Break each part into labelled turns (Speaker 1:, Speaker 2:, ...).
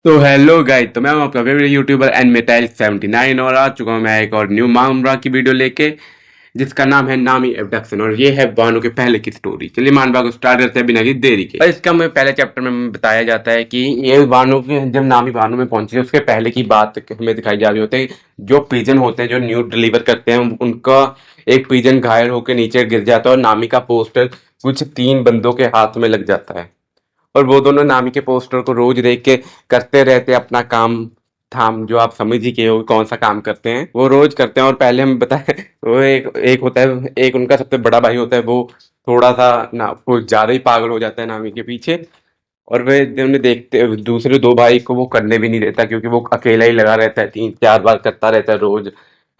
Speaker 1: तो hello guys, तो मैं हूं आपका फेवरेट यूट्यूबर एंड मेटाइल 79 और आ चुका हूं मैं एक और न्यू मामला की वीडियो लेके जिसका नाम है नामी एबडक्शन और ये है बानो के पहले की स्टोरी। चलिए मानवा को स्टार्ट करते हैं बिना किसी देरी के। और इसका में पहले चैप्टर में बताया जाता है कि ये बानो के जब नामी बानो में पहुंची उसके पहले की बात हमें दिखाई जा रही होती है। जो पिजन होते हैं जो न्यू डिलीवर करते हैं उनका एक पिजन घायल होकर नीचे गिर जाता है और नामी का पोस्टर कुछ 3 बंदों के हाथ में लग जाता है। और वो दोनों नामी के पोस्टर को रोज देख के करते रहते अपना काम धाम, जो आप समझ ही गए हो कौन सा काम करते हैं। वो रोज करते हैं और पहले हम बताए वो एक एक होता है, एक उनका सबसे बड़ा भाई होता है। वो थोड़ा सा ना कुछ ज्यादा ही पागल हो जाता है नामी के पीछे। और वे उन्हें देखते दूसरे 2 भाई को वो करने भी नहीं देता क्योंकि वो अकेला ही लगा रहता है, 3-4 बार करता रहता है रोज।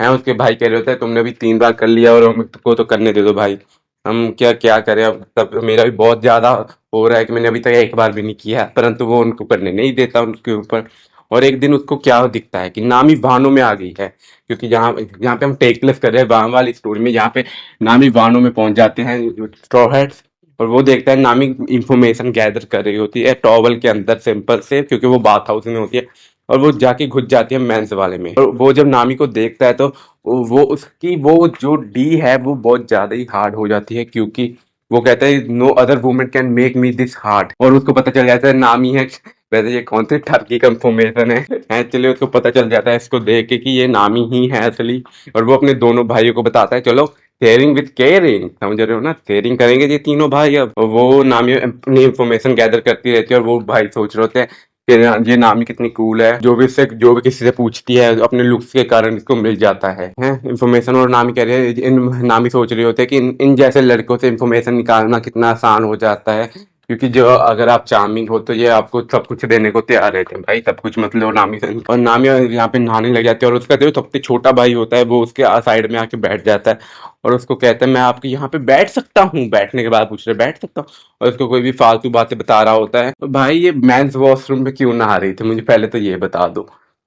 Speaker 1: है उसके भाई कह रहे होते हैं तुमने भी 3 बार कर लिया और हमको तो करने दे दो भाई, हम क्या क्या करें। अब तब मेरा भी बहुत ज्यादा हो रहा है कि मैंने अभी तक एक बार भी नहीं किया, परंतु वो उनको करने नहीं देता उनके ऊपर। और एक दिन उसको क्या दिखता है कि नामी वाहनों में आ गई है, क्योंकि जहाँ जहाँ पे हम टेकलेस कर रहे हैं वहां वाली स्टोरी में, यहाँ पे नामी वाहनों में पहुंच जाते हैं स्ट्रॉ हैट्स। और वो देखता है नामी इंफॉर्मेशन गैदर कर रही होती है टॉवल के अंदर सिंपल से, क्योंकि वो बाथ हाउस में होती है। और वो जाके घुस जाती है मेंस वाले में, और वो जब नामी को देखता है तो वो उसकी वो जो डी है वो बहुत ज्यादा ही हार्ड हो जाती है, क्योंकि वो कहता है no other women can make me this hard. और उसको पता चल जाता है नामी है। वैसे ये कौन सी ठरकी का इंफॉर्मेशन है एक्चुअली उसको पता चल जाता है इसको देख के कि ये नामी ही है असली। और वो अपने दोनों भाइयों को बताता है चलो शेयरिंग विद केयरिंग, समझ रहे हो ना, शेयरिंग करेंगे ये तीनों भाई। अब वो नामी अपनी इंफॉर्मेशन गैदर करती रहती है और वो भाई सोच रहे होते हैं कि ये नामी कितनी कूल है, जो भी किसी से पूछती है अपने लुक्स के कारण इसको मिल जाता है इंफॉर्मेशन। और नामी कह रहे हैं नामी सोच रहे होते हैं कि इन जैसे लड़कों से इंफॉर्मेशन निकालना कितना आसान हो जाता है, क्योंकि जो अगर आप चार्मिंग हो तो ये आपको सब कुछ देने को तैयार रहते हैं भाई, सब कुछ मतलब नामी से। और नामी यहाँ पे नहाने लग जाती है और उसका जो सबसे छोटा भाई होता है वो उसके साइड में आके बैठ जाता है और उसको कहता है मैं आपके यहाँ पे बैठ सकता हूँ। बैठने के बाद पूछ रहे बैठ सकता हूँ, और उसको कोई भी फालतू बातें बता रहा होता है। तो भाई ये मेंस वॉशरूम में क्यों नहा रही थी, मुझे पहले तो ये बता दो।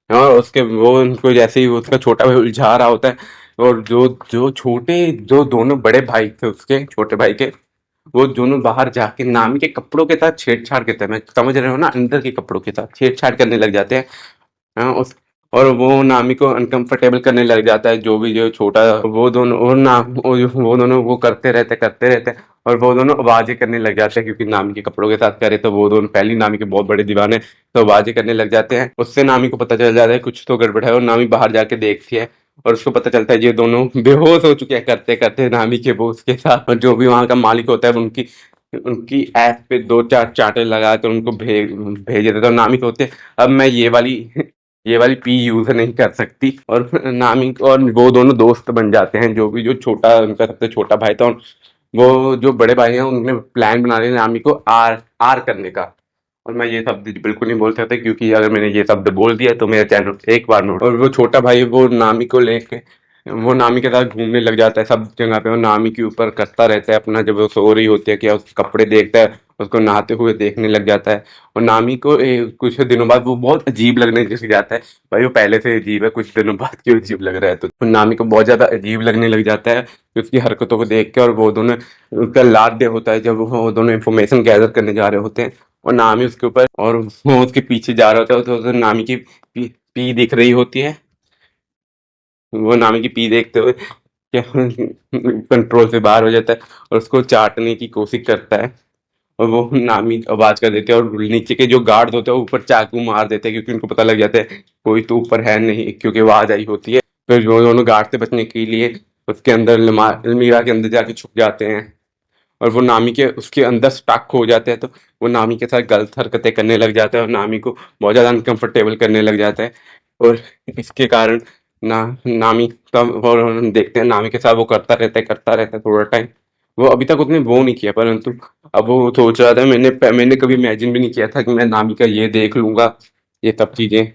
Speaker 1: और उसके वो उनको जैसे ही उसका छोटा भाई उलझा रहा होता है, और जो जो छोटे जो दोनों बड़े भाई थे उसके छोटे भाई के, वो दोनों बाहर जाके नामी के कपड़ों के साथ छेड़छाड़ करते हैं, मैं समझ रहे हो ना, अंदर के कपड़ों के साथ छेड़छाड़ करने लग जाते हैं। हाँ, उस और वो नामी को अनकंफर्टेबल करने लग जाता है, जो भी जो छोटा वो दोनों और ना वो दोनों वो करते रहते हैं। और वो दोनों आवाजें करने लग जाते हैं, क्योंकि नामी के कपड़ों के साथ करे तो वो दोनों पहली नामी के बहुत बड़े दीवाने, तो आवाजें करने लग जाते हैं। उससे नामी को पता चल जाता है कुछ तो गड़बड़ है, और नामी बाहर जाके देखती है और उसको पता चलता है ये दोनों बेहोश हो चुके हैं करते करते नामी के बोस के साथ। और जो भी वहां का मालिक होता है उनकी उनकी ऐप पे 2-4 चांटे लगा कर उनको भेज देता है। और नामी सोचते हैं, अब मैं ये वाली पी यूज नहीं कर सकती। और नामी और वो दोनों दोस्त बन जाते हैं, जो भी जो छोटा उनका सबसे छोटा भाई था, वो जो बड़े भाई हैं उन्होंने प्लान बना लिया नामी को आर आर करने का। और मैं ये शब्द बिल्कुल नहीं बोल सकता, क्योंकि अगर मैंने ये शब्द बोल दिया तो मेरा चैनल एक बार में और वो छोटा भाई वो नामी को लेके वो नामी के साथ घूमने लग जाता है सब जगह पे, और नामी के ऊपर करता रहता है अपना, जब वो सो रही होती है क्या उसके कपड़े देखता है, उसको नहाते हुए देखने लग जाता है। और नामी को कुछ दिनों बाद वो बहुत अजीब लगने लग जाता है। भाई वो पहले से अजीब है, कुछ दिनों बाद क्यों अजीब लग रहा है, तो नामी को बहुत ज्यादा अजीब लगने लग जाता है उसकी हरकतों को देख के। और वो दोनों उसका लास्ट डे होता है जब वो दोनों इन्फॉर्मेशन गैदर करने जा रहे होते हैं, और नामी उसके ऊपर और वो उसके पीछे जा रहा होता है, तो नामी की पी दिख रही होती है। वो नामी की पी देखते हुए क्या कंट्रोल से बाहर हो जाता है और उसको चाटने की कोशिश करता है। और वो नामी आवाज कर देते हैं और नीचे के जो गार्ड होते हैं वो ऊपर चाकू मार देते हैं, क्योंकि उनको पता लग जाता है कोई तो ऊपर है नहीं, क्योंकि आवाज आई होती है। फिर वो दोनों गार्ड से बचने के लिए उसके अंदर अलमीरा के अंदर जाके छुप जाते हैं, और वो नामी के उसके अंदर स्टक हो जाते हैं। तो वो नामी के साथ गलत हरकतें करने लग जाता है और नामी को बहुत ज्यादा अनकंफर्टेबल करने लग जाता है। और इसके कारण नामी तब और हम देखते हैं नामी के साथ वो करता रहता है थोड़ा टाइम। वो अभी तक उसने वो नहीं किया, परंतु अब वो सोच रहा था, मैंने कभी इमेजिन भी नहीं किया था कि मैं नामी का ये देख लूंगा, ये सब चीजें।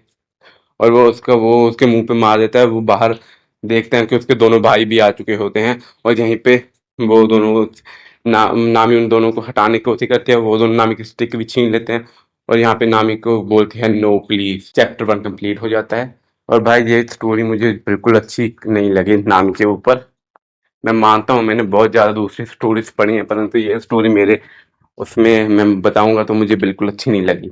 Speaker 1: और वो उसके मुंह पे मार देता है। वो बाहर देखते हैं कि उसके दोनों भाई भी आ चुके होते हैं, और यहीं पे वो दोनों नामी उन दोनों को हटाने की कोशिश करती है, वो दोनों नामी की स्टिक भी छीन लेते हैं। और यहाँ पे नामी को बोलती है नो प्लीज। चैप्टर 1 कंप्लीट हो जाता है। और भाई ये स्टोरी मुझे बिल्कुल अच्छी नहीं लगी नामी के ऊपर। मैं मानता हूँ मैंने बहुत ज्यादा दूसरी स्टोरीज पढ़ी हैं, परंतु ये स्टोरी मेरे उसमें मैं बताऊंगा तो मुझे बिल्कुल अच्छी नहीं लगी।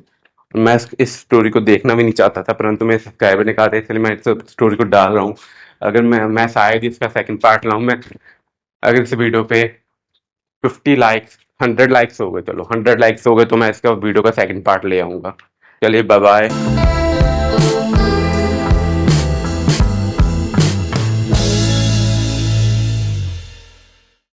Speaker 1: मैं इस स्टोरी को देखना भी नहीं चाहता था, परंतु मेरे सब्सक्राइबर ने कहा था, इसलिए मैं इस स्टोरी को डाल रहा हूँ। अगर मैं शायद इसका सेकंड पार्ट लाऊं। मैं अगर इस वीडियो पे 50 लाइक्स, 100 लाइक्स हो गए, चलो 100 लाइक्स हो गए तो मैं इसका वीडियो का सेकंड पार्ट ले आऊंगा। चलिए बाय बाय।